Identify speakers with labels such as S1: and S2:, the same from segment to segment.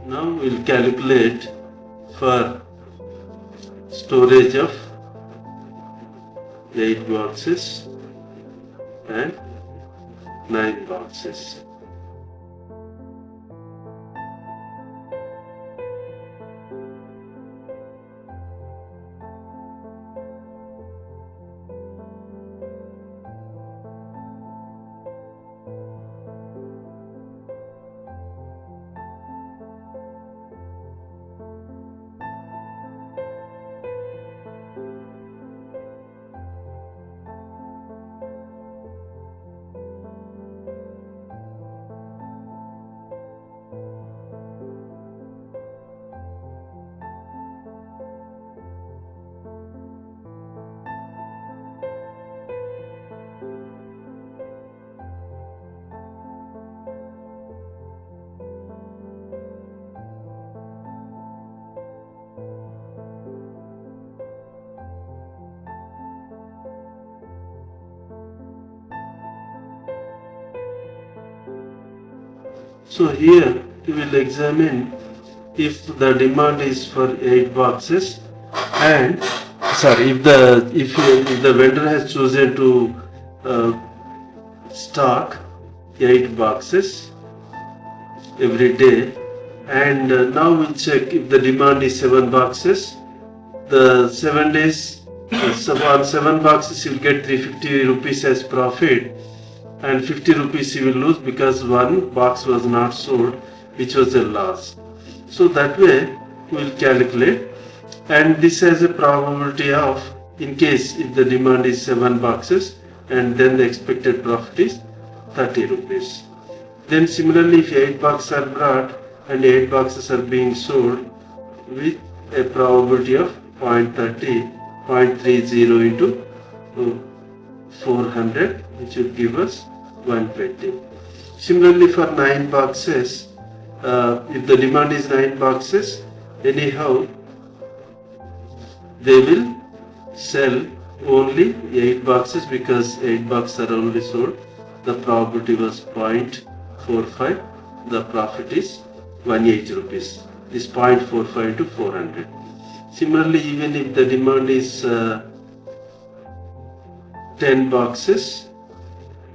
S1: Now we'll calculate for storage of 8 boxes and 9 boxes. So here we will examine if the demand is for 8 boxes and if the vendor has chosen to stock 8 boxes every day, and now we'll check if the demand is 7 boxes. The 7 days, on 7 boxes you will get 350 rupees as profit, and 50 rupees you will lose because one box was not sold, which was a loss. So that way we will calculate, and this has a probability of, in case if the demand is 7 boxes and then the expected profit is 30 rupees. Then similarly, if 8 boxes are brought and 8 boxes are being sold with a probability of 0.30 into 400, which will give us 120. Similarly, for 9 boxes, if the demand is 9 boxes, anyhow they will sell only 8 boxes because 8 boxes are only sold. The probability was 0.45. The profit is 180 rupees. This 0.45 into 400. Similarly, even if the demand is 10 boxes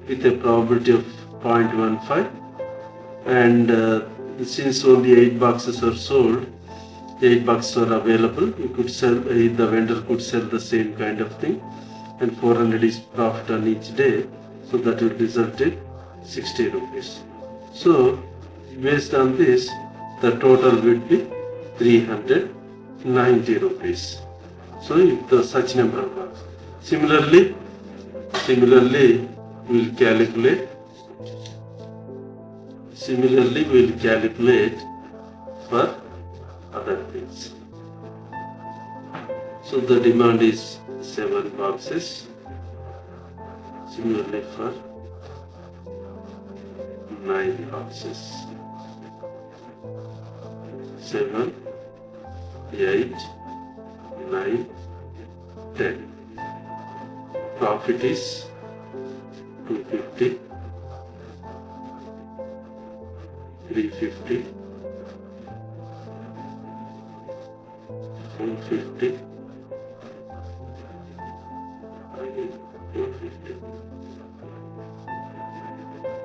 S1: with a probability of 0.15, and since only 8 boxes are sold, 8 boxes are available, you could sell, the vendor could sell the same kind of thing, and 400 is profit on each day, so that will result in 60 rupees. So based on this, the total will be 390 rupees. So if the such number of boxes. Similarly we'll calculate for other things. So the demand is 7 boxes. Similarly for 9 boxes. 7, 8, 9, 10. Profit is 250, 350, 450, 450.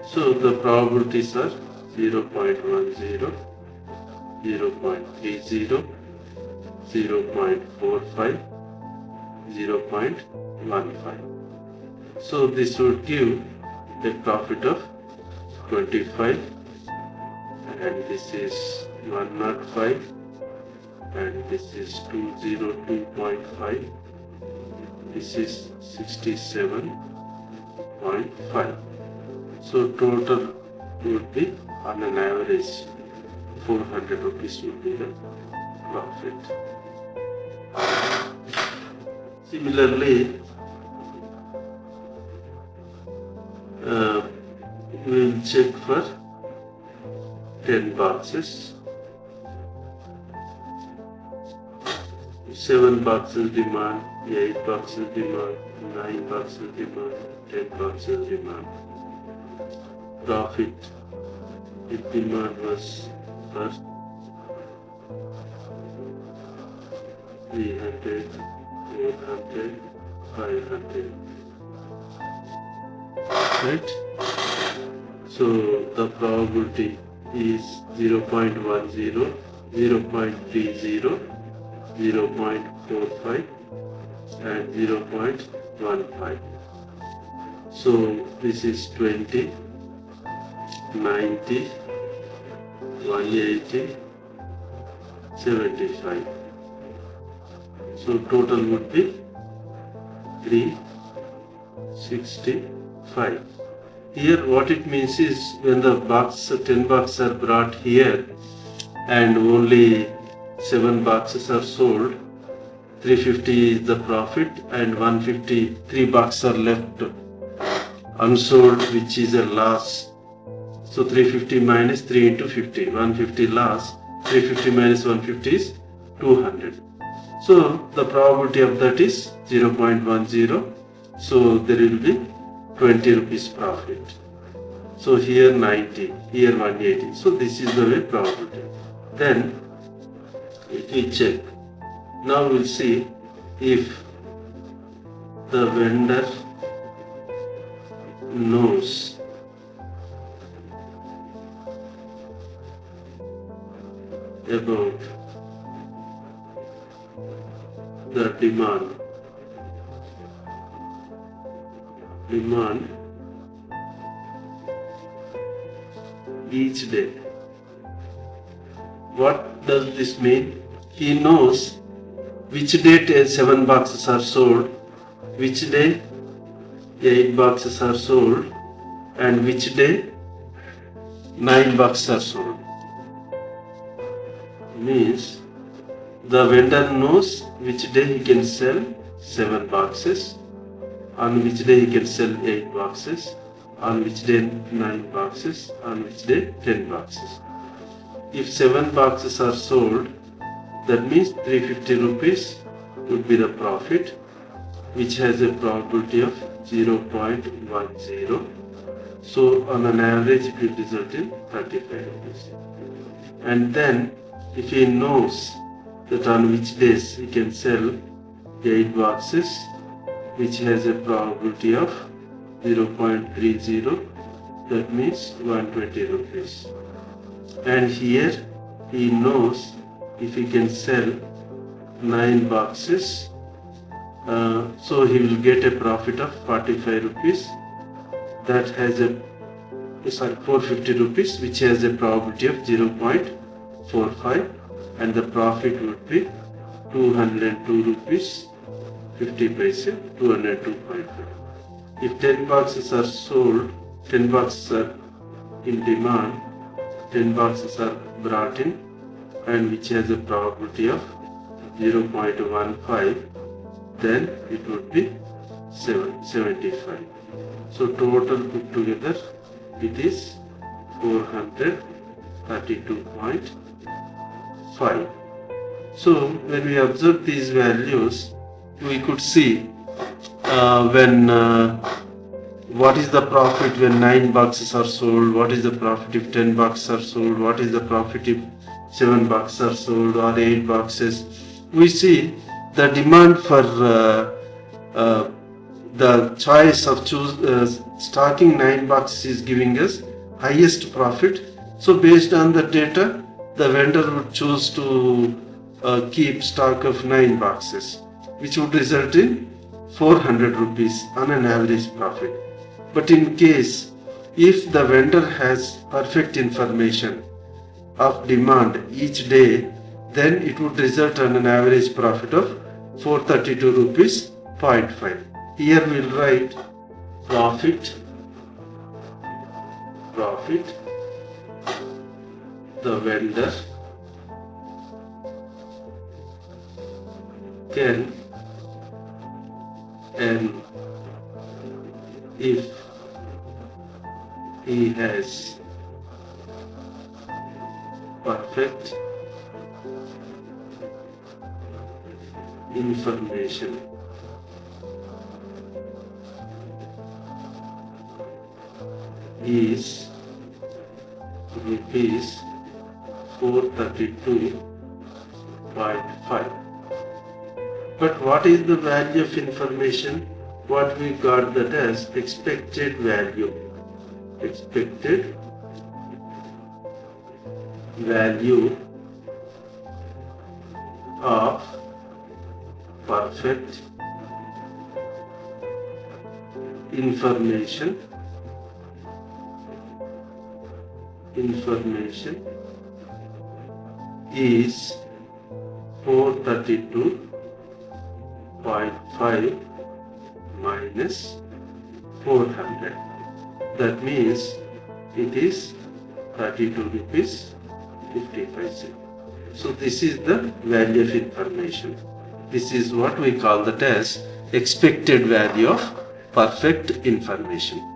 S1: So the probabilities are 0.10, 0.30, 0.45, 0.15. So this would give a profit of 25, and this is 105, and this is 202.5, this is 67.5. So total would be, on an average, 400 rupees would be the profit. Similarly, we will check for 10 boxes. 7 boxes demand, 8 boxes demand, 9 boxes demand, 10 boxes demand. profit if demand was for 300, 400, 500, right? So the probability is 0.10, 0.30, 0.45 and 0.15. So this is 20, 90, 180, 75. So total would be 365. Here what it means is when the 10 boxes are brought here and only 7 boxes are sold, 350 is the profit and 153 boxes are left unsold, which is a loss. So 350 minus 3 into 50, 150 loss, 350 minus 150 is 200. So the probability of that is 0.10. So there will be 20 rupees profit. So here 90, here 180. So this is the way probability. Then if we check, now we'll see if the vendor knows about the demand each day. What does this mean? He knows which day 7 boxes are sold, which day 8 boxes are sold, and which day 9 boxes are sold. Means the vendor knows which day he can sell 7 boxes, on which day he can sell 8 boxes, on which day 9 boxes, on which day 10 boxes. If 7 boxes are sold, that means 350 rupees would be the profit, which has a probability of 0.10. So on an average it will result in 35 rupees. And then if he knows that on which days he can sell 8 boxes, which has a probability of 0.30, that means 120 rupees. And here he knows if he can sell 9 boxes, so he will get a profit of 45 rupees. That has 450 rupees, which has a probability of 0.45, and the profit would be 202 rupees 50 paise, 202.5. If 10 boxes are sold, 10 boxes are in demand, 10 boxes are brought in, and which has a probability of 0.15, then it would be 75. So total put together it is 432.5. So when we observe these values, we could see what is the profit when 9 boxes are sold, what is the profit if 10 boxes are sold, what is the profit if 7 boxes are sold or 8 boxes. We see the demand for the choice of stocking 9 boxes is giving us highest profit. So based on the data, the vendor would choose to keep stock of 9 boxes, which would result in 400 rupees on an average profit. But in case if the vendor has perfect information of demand each day, then it would result on an average profit of 432 rupees 0.5. Here we will write profit, the vendor can earn if he has perfect information is rupees 432.5. But what is the value of information? What we got that as expected value. Expected value of perfect information is 432.5 minus 400. That means it is 32 rupees 50 paise. So this is the value of information. This is what we call that as expected value of perfect information.